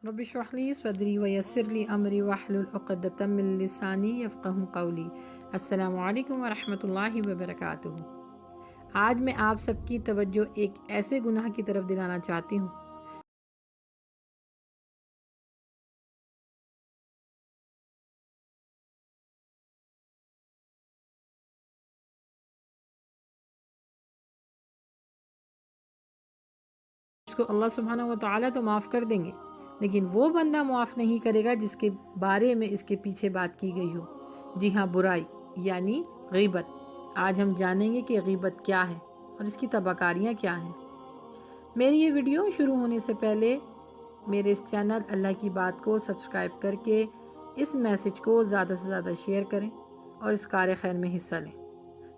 رب اشرح لی صدری ویسر لی امری واحلل عقدۃ من لسانی یفقہوا قولی۔ السلام علیکم ورحمۃ اللہ وبرکاتہ۔ آج میں آپ سب کی توجہ ایک ایسے گناہ کی طرف دلانا چاہتی ہوں اس کو اللہ سبحانہ و تعالیٰ تو معاف کر دیں گے، لیکن وہ بندہ معاف نہیں کرے گا جس کے بارے میں اس کے پیچھے بات کی گئی ہو۔ جی ہاں، برائی یعنی غیبت۔ آج ہم جانیں گے کہ غیبت کیا ہے اور اس کی تباکاریاں کیا ہیں۔ میری یہ ویڈیو شروع ہونے سے پہلے میرے اس چینل اللہ کی بات کو سبسکرائب کر کے اس میسج کو زیادہ سے زیادہ شیئر کریں اور اس کار خیر میں حصہ لیں،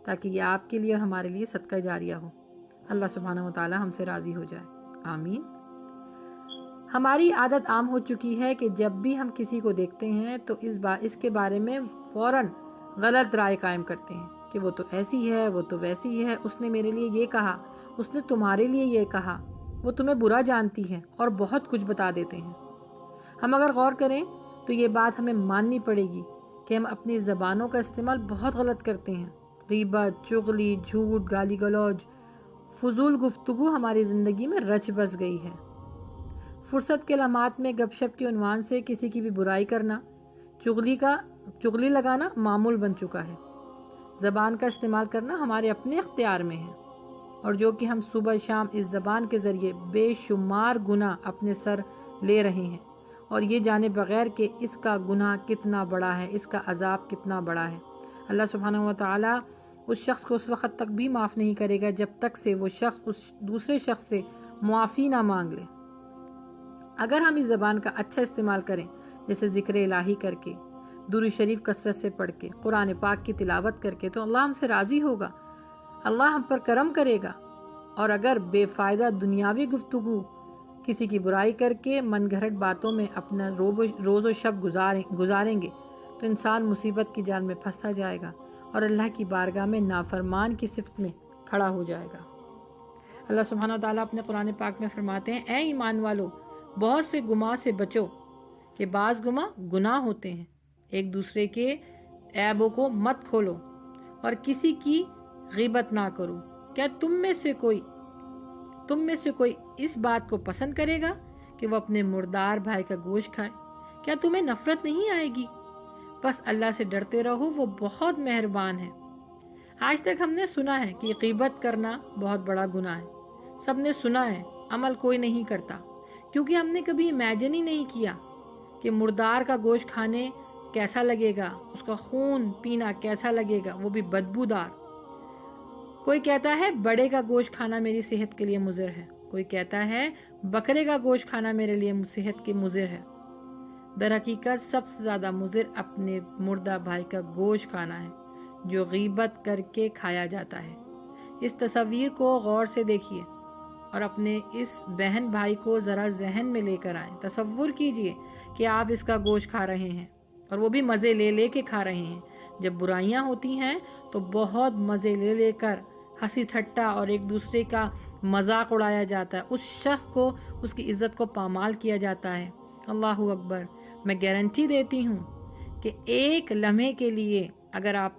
تاکہ یہ آپ کے لیے اور ہمارے لیے صدقہ جاریہ ہو۔ اللہ سبحانہ و تعالی ہم سے راضی ہو جائے، آمین۔ ہماری عادت عام ہو چکی ہے کہ جب بھی ہم کسی کو دیکھتے ہیں تو اس کے بارے میں فوراً غلط رائے قائم کرتے ہیں کہ وہ تو ایسی ہے، وہ تو ویسی ہے، اس نے میرے لیے یہ کہا، اس نے تمہارے لیے یہ کہا، وہ تمہیں برا جانتی ہے، اور بہت کچھ بتا دیتے ہیں۔ ہم اگر غور کریں تو یہ بات ہمیں ماننی پڑے گی کہ ہم اپنی زبانوں کا استعمال بہت غلط کرتے ہیں۔ غیبت، چغلی، جھوٹ، گالی گلوج، فضول گفتگو ہماری زندگی میں رچ بس گئی ہے۔ فرصت کے لمحات میں گپ شپ کے عنوان سے کسی کی بھی برائی کرنا، چغلی لگانا معمول بن چکا ہے۔ زبان کا استعمال کرنا ہمارے اپنے اختیار میں ہے، اور جو کہ ہم صبح شام اس زبان کے ذریعے بے شمار گناہ اپنے سر لے رہے ہیں، اور یہ جانے بغیر کہ اس کا گناہ کتنا بڑا ہے، اس کا عذاب کتنا بڑا ہے۔ اللہ سبحانہ و تعالی اس شخص کو اس وقت تک بھی معاف نہیں کرے گا جب تک سے وہ شخص اس دوسرے شخص سے معافی نہ مانگ لے۔ اگر ہم اس زبان کا اچھا استعمال کریں، جیسے ذکر الہی کر کے، درود شریف کثرت سے پڑھ کے، قرآن پاک کی تلاوت کر کے، تو اللہ ہم سے راضی ہوگا، اللہ ہم پر کرم کرے گا۔ اور اگر بے فائدہ دنیاوی گفتگو، کسی کی برائی کر کے من گھڑت باتوں میں اپنا روز و شب گزاریں گے تو انسان مصیبت کی جال میں پھنستا جائے گا اور اللہ کی بارگاہ میں نافرمان کی صفت میں کھڑا ہو جائے گا۔ اللہ سبحانہ و تعالیٰ اپنے قرآن پاک میں فرماتے ہیں، اے ایمان والو، بہت سے گناہ سے بچو کہ بعض گناہ ہوتے ہیں، ایک دوسرے کے عیبوں کو مت کھولو اور کسی کی غیبت نہ کرو۔ کیا تم میں سے کوئی اس بات کو پسند کرے گا کہ وہ اپنے مردار بھائی کا گوشت کھائے؟ کیا تمہیں نفرت نہیں آئے گی؟ بس اللہ سے ڈرتے رہو، وہ بہت مہربان ہے۔ آج تک ہم نے سنا ہے کہ غیبت کرنا بہت بڑا گناہ ہے، سب نے سنا ہے، عمل کوئی نہیں کرتا، کیونکہ ہم نے کبھی امیجن ہی نہیں کیا کہ مردار کا گوشت کھانے کیسا لگے گا، اس کا خون پینا کیسا لگے گا، وہ بھی بدبودار۔ کوئی کہتا ہے بڑے کا گوشت کھانا میری صحت کے لیے مضر ہے، کوئی کہتا ہے بکرے کا گوشت کھانا میرے لیے صحت کے مضر ہے۔ در حقیقت سب سے زیادہ مضر اپنے مردہ بھائی کا گوشت کھانا ہے، جو غیبت کر کے کھایا جاتا ہے۔ اس تصویر کو غور سے دیکھیے اور اپنے اس بہن بھائی کو ذرا ذہن میں لے کر آئیں۔ تصور کیجئے کہ آپ اس کا گوشت کھا رہے ہیں، اور وہ بھی مزے لے کے کھا رہے ہیں۔ جب برائیاں ہوتی ہیں تو بہت مزے لے کر ہنسی ٹھٹا اور ایک دوسرے کا مذاق اڑایا جاتا ہے، اس شخص کو، اس کی عزت کو پامال کیا جاتا ہے۔ اللہ اکبر! میں گارنٹی دیتی ہوں کہ ایک لمحے کے لیے اگر آپ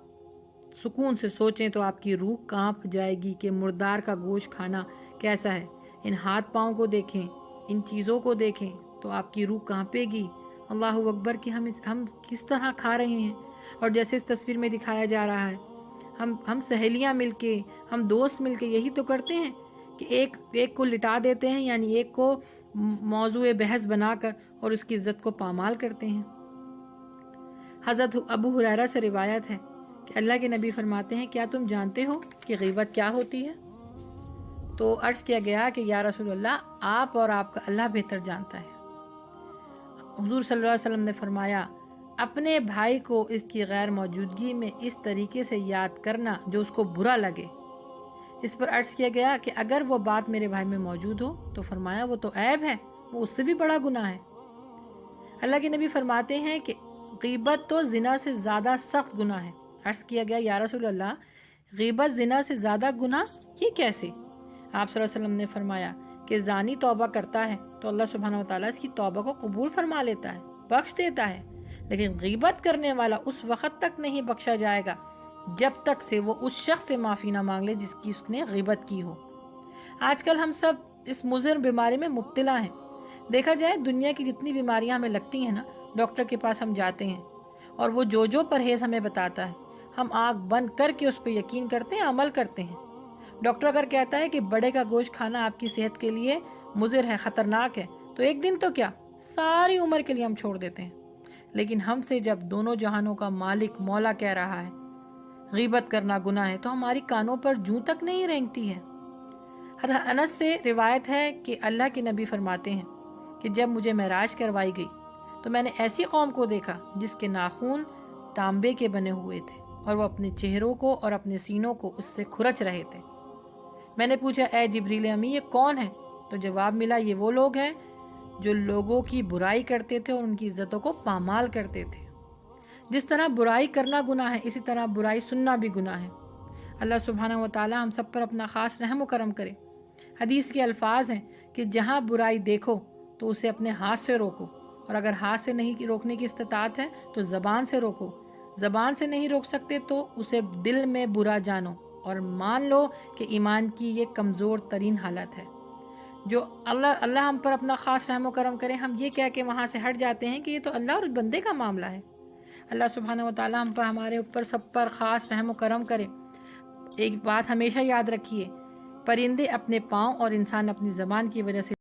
سکون سے سوچیں تو آپ کی روح کانپ جائے گی کہ مردار کا گوشت کھانا کیسا ہے۔ ان ہاتھ پاؤں کو دیکھیں، ان چیزوں کو دیکھیں تو آپ کی روح کانپے گی۔ اللہ اکبر! کہ ہم کس طرح کھا رہے ہیں، اور جیسے اس تصویر میں دکھایا جا رہا ہے، ہم سہیلیاں مل کے، ہم دوست مل کے یہی تو کرتے ہیں کہ ایک کو لٹا دیتے ہیں، یعنی ایک کو موضوع بحث بنا کر اور اس کی عزت کو پامال کرتے ہیں۔ حضرت ابو ہریرہ سے روایت ہے کہ اللہ کے نبی فرماتے ہیں، کیا تم جانتے ہو کہ غیبت کیا ہوتی ہے؟ تو عرض کیا گیا کہ یا رسول اللہ، آپ اور آپ کا اللہ بہتر جانتا ہے۔ حضور صلی اللہ علیہ وسلم نے فرمایا، اپنے بھائی کو اس کی غیر موجودگی میں اس طریقے سے یاد کرنا جو اس کو برا لگے۔ اس پر عرض کیا گیا کہ اگر وہ بات میرے بھائی میں موجود ہو تو فرمایا وہ تو عیب ہے، وہ اس سے بھی بڑا گناہ ہے۔ اللہ کے نبی فرماتے ہیں کہ غیبت تو زنا سے زیادہ سخت گناہ ہے۔ عرض کیا گیا یا رسول اللہ، غیبت زنا سے زیادہ گناہ یہ کیسے؟ آپ صلی اللہ علیہ وسلم نے فرمایا کہ زانی توبہ کرتا ہے تو اللہ سبحانہ و تعالیٰ اس کی توبہ کو قبول فرما لیتا ہے، بخش دیتا ہے، لیکن غیبت کرنے والا اس وقت تک نہیں بخشا جائے گا جب تک سے وہ اس شخص سے معافی نہ مانگ لے جس کی اس نے غیبت کی ہو۔ آج کل ہم سب اس مضر بیماری میں مبتلا ہیں۔ دیکھا جائے دنیا کی جتنی بیماریاں ہمیں لگتی ہیں نا، ڈاکٹر کے پاس ہم جاتے ہیں اور وہ جو پرہیز ہمیں بتاتا ہے ہم آنکھ بند کر کے اس پہ یقین کرتے ہیں، عمل کرتے ہیں۔ ڈاکٹر اگر کہتا ہے کہ بڑے کا گوشت کھانا آپ کی صحت کے لیے مضر ہے، خطرناک ہے، تو ایک دن تو کیا ساری عمر کے لیے ہم چھوڑ دیتے ہیں۔ لیکن ہم سے جب دونوں جہانوں کا مالک مولا کہہ رہا ہے غیبت کرنا گناہ ہے تو ہماری کانوں پر جوں تک نہیں رینگتی ہے۔ انس سے روایت ہے کہ اللہ کے نبی فرماتے ہیں کہ جب مجھے معراج کروائی گئی تو میں نے ایسی قوم کو دیکھا جس کے ناخن تانبے کے بنے ہوئے تھے اور وہ اپنے چہروں کو اور اپنے سینوں کو اس سے کھرچ رہے تھے۔ میں نے پوچھا اے جبریل امی یہ کون ہے؟ تو جواب ملا یہ وہ لوگ ہیں جو لوگوں کی برائی کرتے تھے اور ان کی عزتوں کو پامال کرتے تھے۔ جس طرح برائی کرنا گناہ ہے اسی طرح برائی سننا بھی گناہ ہے۔ اللہ سبحانہ و تعالی ہم سب پر اپنا خاص رحم و کرم کرے۔ حدیث کے الفاظ ہیں کہ جہاں برائی دیکھو تو اسے اپنے ہاتھ سے روکو، اور اگر ہاتھ سے نہیں روکنے کی استطاعت ہے تو زبان سے روکو، زبان سے نہیں روک سکتے تو اسے دل میں برا جانو اور مان لو کہ ایمان کی یہ کمزور ترین حالت ہے۔ جو اللہ ہم پر اپنا خاص رحم و کرم کرے، ہم یہ کہہ کے وہاں سے ہٹ جاتے ہیں کہ یہ تو اللہ اور بندے کا معاملہ ہے۔ اللہ سبحانہ و تعالی ہم پر ہمارے اوپر سب پر خاص رحم و کرم کرے۔ ایک بات ہمیشہ یاد رکھیے، پرندے اپنے پاؤں اور انسان اپنی زبان کی وجہ سے